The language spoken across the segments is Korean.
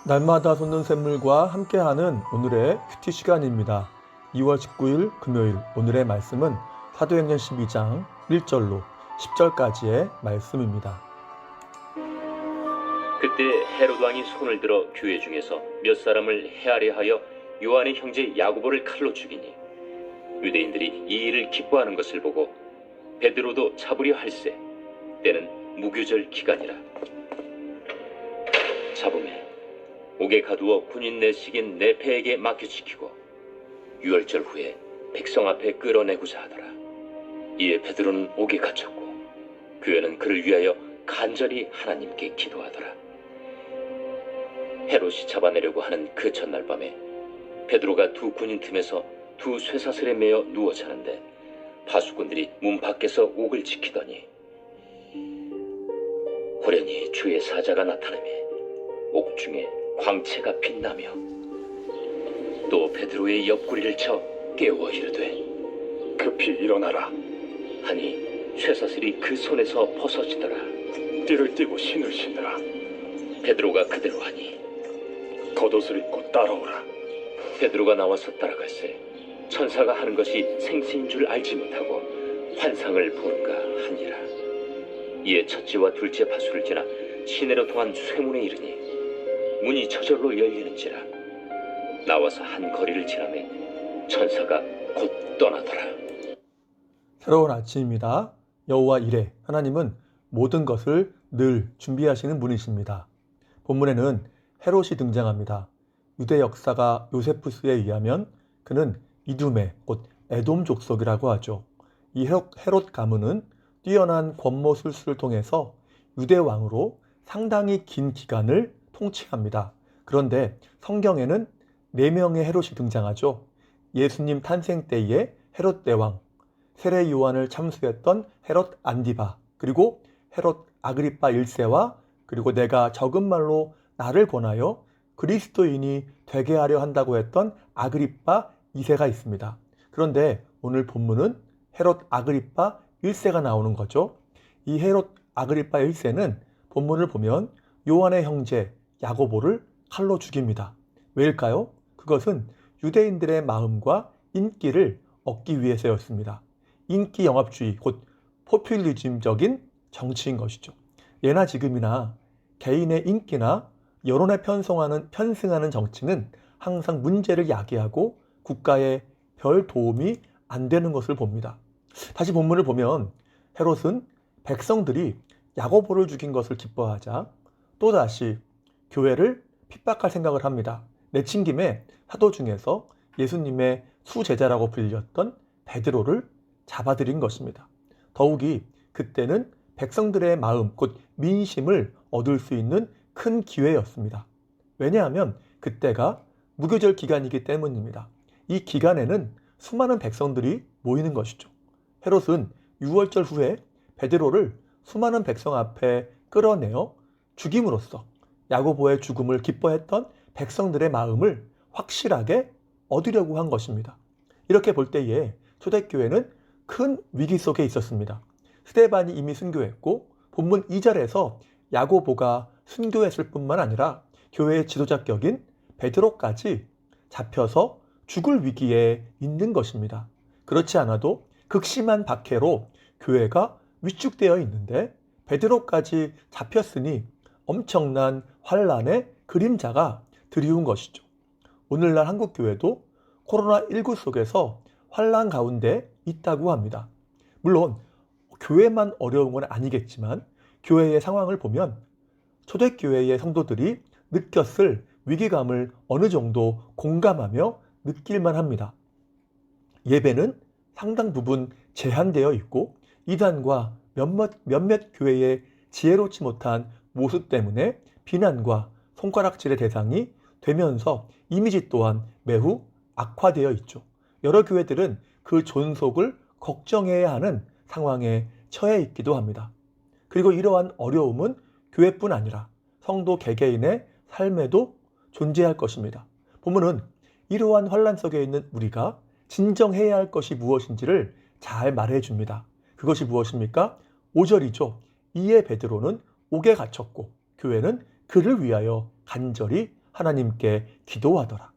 날마다 솟는 샘물과 함께하는 오늘의 큐티 시간입니다. 2월 19일 금요일 오늘의 말씀은 사도행전 12장 1절로 10절까지의 말씀입니다. 그때 헤롯 왕이 손을 들어 교회 중에서 몇 사람을 헤아려 하여 요한의 형제 야고보를 칼로 죽이니 유대인들이 이 일을 기뻐하는 것을 보고 베드로도 잡으려 할세. 때는 무교절 기간이라. 잡음에 옥에 가두어 군인 내식인 네페에게 맡겨지키고 유월절 후에 백성 앞에 끌어내고자 하더라. 이에 베드로는 옥에 갇혔고 교회는 그를 위하여 간절히 하나님께 기도하더라. 헤롯이 잡아내려고 하는 그 전날 밤에 베드로가 두 군인 틈에서 두 쇠사슬에 매어 누워 자는데 파수꾼들이 문 밖에서 옥을 지키더니 호련히 주의 사자가 나타나매 옥 중에 광채가 빛나며 또 베드로의 옆구리를 쳐 깨워 이르되 급히 일어나라. 하니 쇠사슬이 그 손에서 벗어지더라. 띠를 띠고 신을 신으라. 베드로가 그대로 하니 겉옷을 입고 따라오라. 베드로가 나와서 따라갈새 천사가 하는 것이 생시인 줄 알지 못하고 환상을 보는가 하니라. 이에 첫째와 둘째 파수를 지나 시내로 통한 쇠문에 이르니 문이 저절로 열리는지라. 나와서 한 거리를 지나매 천사가 곧 떠나더라. 새로운 아침입니다. 여호와 이레 하나님은 모든 것을 늘 준비하시는 분이십니다. 본문에는 헤롯이 등장합니다. 유대 역사가 요세푸스에 의하면 그는 이두메 곧 에돔 족속이라고 하죠. 이 헤롯 가문은 뛰어난 권모술수를 통해서 유대 왕으로 상당히 긴 기간을 통치합니다. 그런데 성경에는 4명의 헤롯이 등장하죠. 예수님 탄생 때의 헤롯 대왕, 세례 요한을 참수했던 헤롯 안디바, 그리고 헤롯 아그리파 1세와 그리고 내가 적은 말로 나를 권하여 그리스도인이 되게 하려 한다고 했던 아그리파 2세가 있습니다. 그런데 오늘 본문은 헤롯 아그리파 1세가 나오는 거죠. 이 헤롯 아그리파 1세는 본문을 보면 요한의 형제 야고보를 칼로 죽입니다. 왜일까요? 그것은 유대인들의 마음과 인기를 얻기 위해서였습니다. 인기 영합주의, 곧 포퓰리즘적인 정치인 것이죠. 예나 지금이나 개인의 인기나 여론에 편승하는 정치는 항상 문제를 야기하고 국가에 별 도움이 안 되는 것을 봅니다. 다시 본문을 보면 헤롯은 백성들이 야고보를 죽인 것을 기뻐하자 또다시 교회를 핍박할 생각을 합니다. 내친 김에 사도 중에서 예수님의 수제자라고 불렸던 베드로를 잡아들인 것입니다. 더욱이 그때는 백성들의 마음, 곧 민심을 얻을 수 있는 큰 기회였습니다. 왜냐하면 그때가 무교절 기간이기 때문입니다. 이 기간에는 수많은 백성들이 모이는 것이죠. 헤롯은 유월절 후에 베드로를 수많은 백성 앞에 끌어내어 죽임으로써 야고보의 죽음을 기뻐했던 백성들의 마음을 확실하게 얻으려고 한 것입니다. 이렇게 볼 때에 초대교회는 큰 위기 속에 있었습니다. 스데반이 이미 순교했고 본문 2절에서 야고보가 순교했을 뿐만 아니라 교회의 지도자 격인 베드로까지 잡혀서 죽을 위기에 있는 것입니다. 그렇지 않아도 극심한 박해로 교회가 위축되어 있는데 베드로까지 잡혔으니 엄청난 환란의 그림자가 드리운 것이죠. 오늘날 한국교회도 코로나19 속에서 환란 가운데 있다고 합니다. 물론 교회만 어려운 건 아니겠지만 교회의 상황을 보면 초대교회의 성도들이 느꼈을 위기감을 어느 정도 공감하며 느낄만 합니다. 예배는 상당 부분 제한되어 있고 이단과 몇몇 교회의 지혜롭지 못한 모습 때문에 비난과 손가락질의 대상이 되면서 이미지 또한 매우 악화되어 있죠. 여러 교회들은 그 존속을 걱정해야 하는 상황에 처해 있기도 합니다. 그리고 이러한 어려움은 교회뿐 아니라 성도 개개인의 삶에도 존재할 것입니다. 본문은 이러한 환란 속에 있는 우리가 진정해야 할 것이 무엇인지를 잘 말해줍니다. 그것이 무엇입니까? 5절이죠. 이에 베드로는 옥에 갇혔고 교회는 그를 위하여 간절히 하나님께 기도하더라.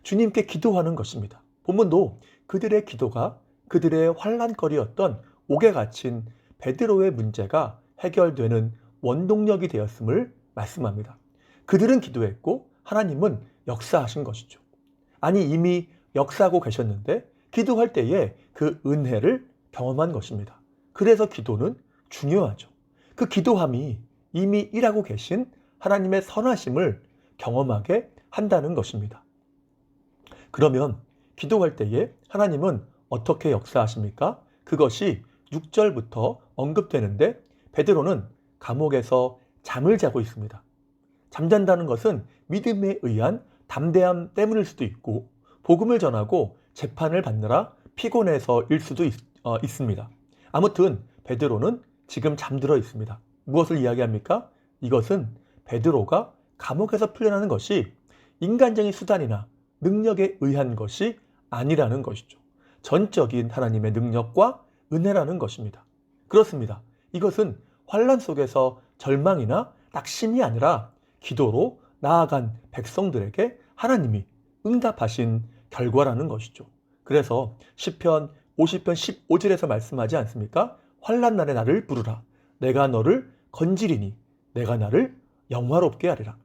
주님께 기도하는 것입니다. 본문도 그들의 기도가 그들의 환난거리였던 옥에 갇힌 베드로의 문제가 해결되는 원동력이 되었음을 말씀합니다. 그들은 기도했고 하나님은 역사하신 것이죠. 아니 이미 역사하고 계셨는데 기도할 때에 그 은혜를 경험한 것입니다. 그래서 기도는 중요하죠. 그 기도함이 이미 일하고 계신 하나님의 선하심을 경험하게 한다는 것입니다. 그러면 기도할 때에 하나님은 어떻게 역사하십니까? 그것이 6절부터 언급되는데 베드로는 감옥에서 잠을 자고 있습니다. 잠잔다는 것은 믿음에 의한 담대함 때문일 수도 있고 복음을 전하고 재판을 받느라 피곤해서일 수도 있습니다. 아무튼 베드로는 지금 잠들어 있습니다. 무엇을 이야기합니까? 이것은 베드로가 감옥에서 풀려나는 것이 인간적인 수단이나 능력에 의한 것이 아니라는 것이죠. 전적인 하나님의 능력과 은혜라는 것입니다. 그렇습니다. 이것은 환난 속에서 절망이나 낙심이 아니라 기도로 나아간 백성들에게 하나님이 응답하신 결과라는 것이죠. 그래서 시편 50편 15절에서 말씀하지 않습니까? 환난 날에 나를 부르라. 내가 너를 건지리니 내가 나를 영화롭게 하리라.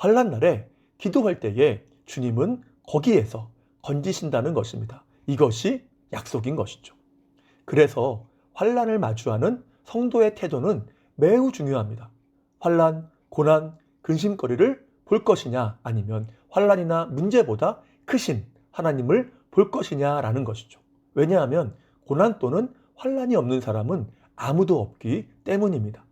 환난 날에 기도할 때에 주님은 거기에서 건지신다는 것입니다. 이것이 약속인 것이죠. 그래서 환난을 마주하는 성도의 태도는 매우 중요합니다. 환난, 고난, 근심거리를 볼 것이냐 아니면 환난이나 문제보다 크신 하나님을 볼 것이냐라는 것이죠. 왜냐하면 고난 또는 환난이 없는 사람은 아무도 없기 때문입니다.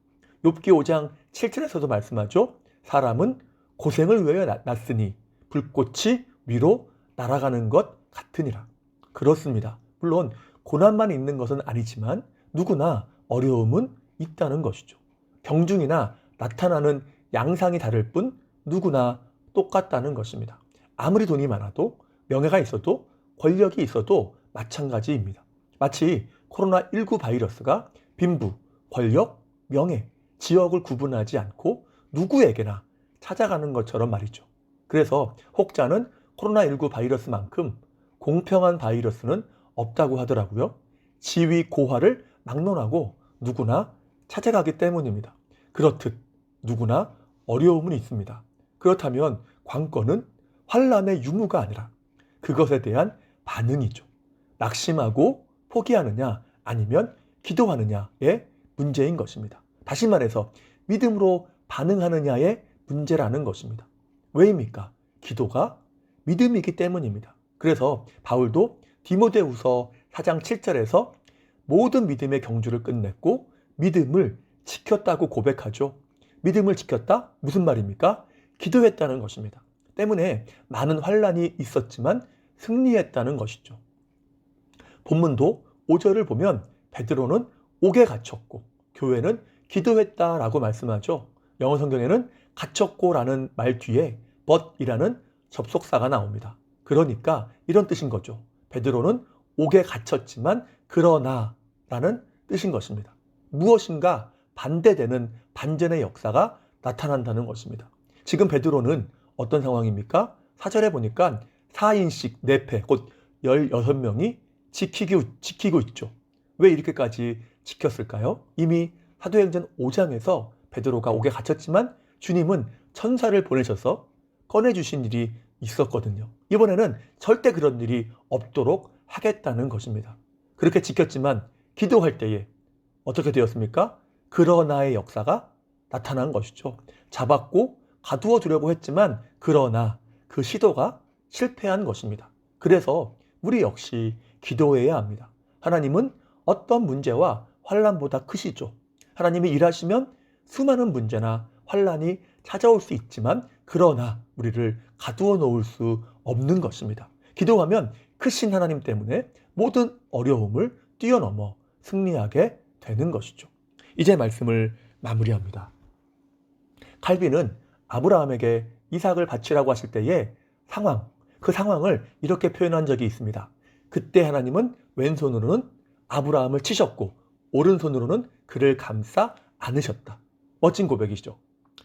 욥기 5장 7절에서도 말씀하죠. 사람은 고생을 위하여 났으니 불꽃이 위로 날아가는 것 같으니라. 그렇습니다. 물론 고난만 있는 것은 아니지만 누구나 어려움은 있다는 것이죠. 경중이나 나타나는 양상이 다를 뿐 누구나 똑같다는 것입니다. 아무리 돈이 많아도 명예가 있어도 권력이 있어도 마찬가지입니다. 마치 코로나19 바이러스가 빈부, 권력, 명예, 지역을 구분하지 않고 누구에게나 찾아가는 것처럼 말이죠. 그래서 혹자는 코로나19 바이러스만큼 공평한 바이러스는 없다고 하더라고요. 지위 고하를 막론하고 누구나 찾아가기 때문입니다. 그렇듯 누구나 어려움은 있습니다. 그렇다면 관건은 환난의 유무가 아니라 그것에 대한 반응이죠. 낙심하고 포기하느냐 아니면 기도하느냐의 문제인 것입니다. 다시 말해서 믿음으로 반응하느냐의 문제라는 것입니다. 왜입니까? 기도가 믿음이기 때문입니다. 그래서 바울도 디모데후서 4장 7절에서 모든 믿음의 경주를 끝냈고 믿음을 지켰다고 고백하죠. 믿음을 지켰다? 무슨 말입니까? 기도했다는 것입니다. 때문에 많은 환난이 있었지만 승리했다는 것이죠. 본문도 5절을 보면 베드로는 옥에 갇혔고 교회는 기도했다라고 말씀하죠. 영어 성경에는 갇혔고라는 말 뒤에 but이라는 접속사가 나옵니다. 그러니까 이런 뜻인 거죠. 베드로는 옥에 갇혔지만 그러나라는 뜻인 것입니다. 무엇인가 반대되는 반전의 역사가 나타난다는 것입니다. 지금 베드로는 어떤 상황입니까? 4절에 보니까 4인씩 4패, 곧 16명이 지키고 있죠. 왜 이렇게까지 지켰을까요? 이미 사도행전 5장에서 베드로가 옥에 갇혔지만 주님은 천사를 보내셔서 꺼내주신 일이 있었거든요. 이번에는 절대 그런 일이 없도록 하겠다는 것입니다. 그렇게 지켰지만 기도할 때에 어떻게 되었습니까? 그러나의 역사가 나타난 것이죠. 잡았고 가두어 두려고 했지만 그러나 그 시도가 실패한 것입니다. 그래서 우리 역시 기도해야 합니다. 하나님은 어떤 문제와 환난보다 크시죠. 하나님이 일하시면 수많은 문제나 환난이 찾아올 수 있지만 그러나 우리를 가두어 놓을 수 없는 것입니다. 기도하면 크신 하나님 때문에 모든 어려움을 뛰어넘어 승리하게 되는 것이죠. 이제 말씀을 마무리합니다. 칼빈은 아브라함에게 이삭을 바치라고 하실 때의 그 상황을 이렇게 표현한 적이 있습니다. 그때 하나님은 왼손으로는 아브라함을 치셨고 오른손으로는 그를 감싸 안으셨다. 멋진 고백이죠.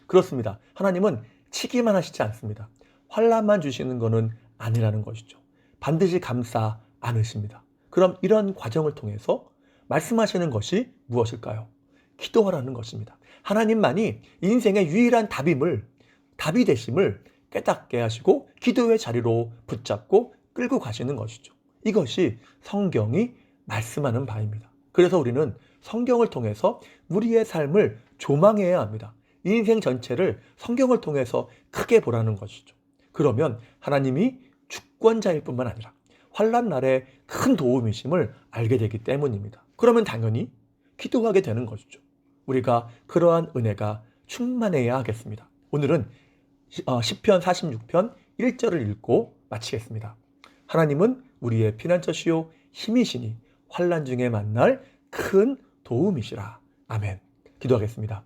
그렇습니다. 하나님은 치기만 하시지 않습니다. 환난만 주시는 것은 아니라는 것이죠. 반드시 감싸 안으십니다. 그럼 이런 과정을 통해서 말씀하시는 것이 무엇일까요? 기도하라는 것입니다. 하나님만이 인생의 유일한 답이 되심을 깨닫게 하시고 기도의 자리로 붙잡고 끌고 가시는 것이죠. 이것이 성경이 말씀하는 바입니다. 그래서 우리는 성경을 통해서 우리의 삶을 조망해야 합니다. 인생 전체를 성경을 통해서 크게 보라는 것이죠. 그러면 하나님이 주권자일 뿐만 아니라 환난 날에 큰 도움이심을 알게 되기 때문입니다. 그러면 당연히 기도하게 되는 것이죠. 우리가 그러한 은혜가 충만해야 하겠습니다. 오늘은 시편 46편 1절을 읽고 마치겠습니다. 하나님은 우리의 피난처시요 힘이시니 환난 중에 만날 큰 도움이시라. 아멘. 기도하겠습니다.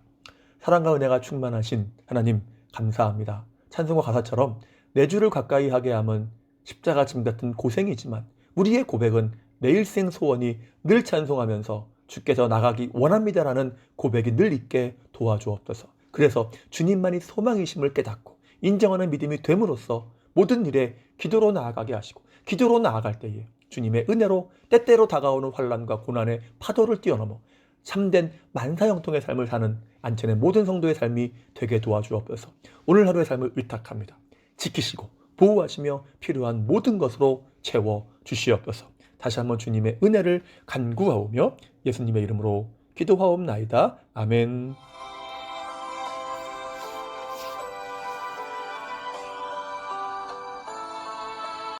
사랑과 은혜가 충만하신 하나님 감사합니다. 찬송가 가사처럼 내 주를 가까이 하게 함은 십자가 짐 같은 고생이지만 우리의 고백은 내 일생 소원이 늘 찬송하면서 주께서 나가기 원합니다라는 고백이 늘 있게 도와주옵소서. 그래서 주님만이 소망이심을 깨닫고 인정하는 믿음이 됨으로써 모든 일에 기도로 나아가게 하시고 기도로 나아갈 때에 주님의 은혜로 때때로 다가오는 환난과 고난의 파도를 뛰어넘어 참된 만사형통의 삶을 사는 안천의 모든 성도의 삶이 되게 도와주옵소서. 오늘 하루의 삶을 의탁합니다. 지키시고 보호하시며 필요한 모든 것으로 채워 주시옵소서. 다시 한번 주님의 은혜를 간구하오며 예수님의 이름으로 기도하옵나이다. 아멘.